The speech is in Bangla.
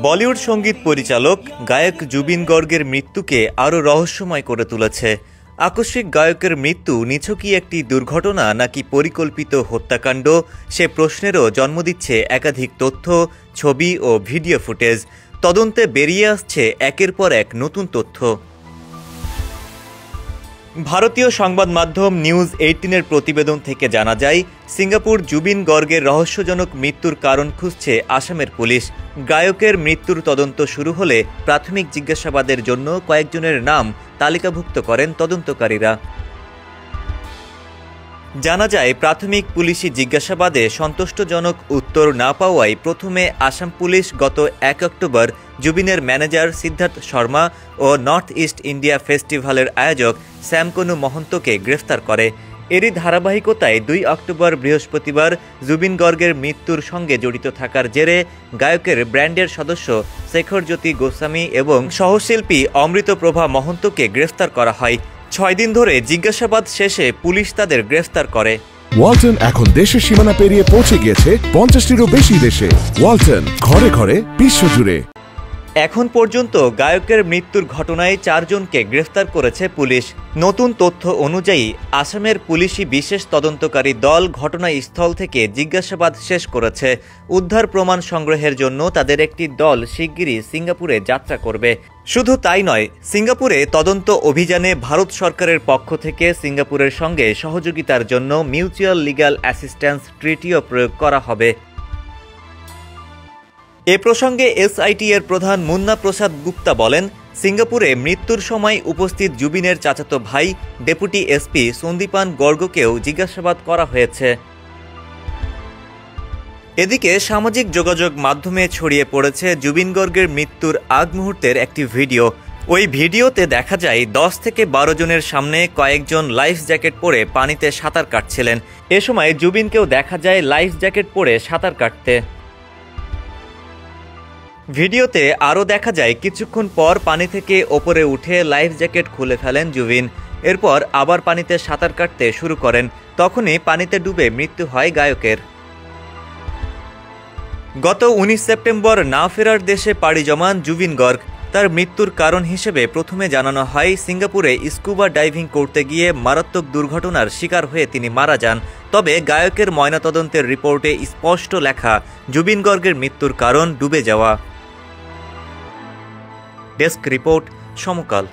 বলিউড সঙ্গীত পরিচালক গায়ক জুবিন গর্গের মৃত্যুকে আরও রহস্যময় করে তুলেছে। আকস্মিক গায়কের মৃত্যু নিছকই একটি দুর্ঘটনা নাকি পরিকল্পিত হত্যাকাণ্ড, সে প্রশ্নেরও জন্ম দিচ্ছে একাধিক তথ্য, ছবি ও ভিডিও ফুটেজ। তদন্তে বেরিয়ে আসছে একের পর এক নতুন তথ্য। ভারতীয় সংবাদ মাধ্যম নিউজ 18-এর প্রতিবেদন থেকে জানা যায়, সিঙ্গাপুর জুবিন গর্গের রহস্যজনক মৃত্যুর কারণ খুঁজছে আসামের পুলিশ। গায়কের মৃত্যুর তদন্ত শুরু হলে প্রাথমিক জিজ্ঞাসাবাদের জন্য কয়েকজনের নাম তালিকাভুক্ত করেন তদন্তকারীরা। জানা যায়, প্রাথমিক পুলিশি জিজ্ঞাসাবাদে সন্তুষ্টজনক উত্তর না পাওয়ায় প্রথমে আসাম পুলিশ গত 1 অক্টোবর জুবিনের ম্যানেজার সিদ্ধার্থ শর্মা ও নর্থ ইস্ট ইন্ডিয়া ফেস্টিভ্যালের আয়োজক শ্যামকনু মহন্তকে গ্রেফতার করে। এরই ধারাবাহিকতায় 2 অক্টোবর বৃহস্পতিবার জুবিন গর্গের মৃত্যুর সঙ্গে জড়িত থাকার জেরে গায়কের ব্র্যান্ডের সদস্য শেখরজ্যোতি গোস্বামী এবং সহশিল্পী অমৃতপ্রভা মহন্তকে গ্রেফতার করা হয়। 6 দিন ধরে জিজ্ঞাসাবাদ শেষে পুলিশ তাদের গ্রেফতার করে। ওয়ালটন এখন দেশের সীমানা পেরিয়ে পৌঁছে গিয়েছে 50টিরও বেশি দেশে। ওয়ালটন, ঘরে ঘরে, বিশ্বজুড়ে। এখন পর্যন্ত গায়কের মৃত্যুর ঘটনায় 4 জনকে গ্রেফতার করেছে পুলিশ। নতুন তথ্য অনুযায়ী আসামের পুলিশি বিশেষ তদন্তকারী দল ঘটনাস্থল থেকে জিজ্ঞাসাবাদ শেষ করেছে। উদ্ধার প্রমাণ সংগ্রহের জন্য তাদের একটি দল শিগগিরই সিঙ্গাপুরে যাত্রা করবে। শুধু তাই নয়, সিঙ্গাপুরে তদন্ত অভিযানে ভারত সরকারের পক্ষ থেকে সিঙ্গাপুরের সঙ্গে সহযোগিতার জন্য মিউচুয়াল লিগ্যাল অ্যাসিস্ট্যান্স ট্রিটিও প্রয়োগ করা হবে। এ প্রসঙ্গে এসআইটি এর প্রধান মুন্না প্রসাদ গুপ্তা বলেন, সিঙ্গাপুরে মৃত্যুর সময় উপস্থিত জুবিনের চাচাতো ভাই ডেপুটি এসপি সন্দীপান গর্গকেও জিজ্ঞাসাবাদ করা হয়েছে। এদিকে সামাজিক যোগাযোগ মাধ্যমে ছড়িয়ে পড়েছে জুবিন গর্গের মৃত্যুর আগ মুহূর্তের একটি ভিডিও। ওই ভিডিওতে দেখা যায় 10 থেকে 12 জনের সামনে কয়েকজন লাইফ জ্যাকেট পরে পানিতে সাঁতার কাটছিলেন। এ সময় জুবিনকেও দেখা যায় লাইফ জ্যাকেট পরে সাঁতার কাটতে। ভিডিওতে আরও দেখা যায় কিছুক্ষণ পর পানি থেকে ওপরে উঠে লাইফ জ্যাকেট খুলে ফেলেন জুবিন। এরপর আবার পানিতে সাঁতার কাটতে শুরু করেন। তখনই পানিতে ডুবে মৃত্যু হয় গায়কের। গত 19 সেপ্টেম্বর না ফেরার দেশে পাড়ি জমান জুবিন গর্গ। তার মৃত্যুর কারণ হিসেবে প্রথমে জানানো হয় সিঙ্গাপুরে স্কুবা ডাইভিং করতে গিয়ে মারাত্মক দুর্ঘটনার শিকার হয়ে তিনি মারা যান। তবে গায়কের ময়নাতদন্তের রিপোর্টে স্পষ্ট লেখা, জুবিন গর্গের মৃত্যুর কারণ ডুবে যাওয়া। ডেস্ক রিপোর্ট, সমকাল।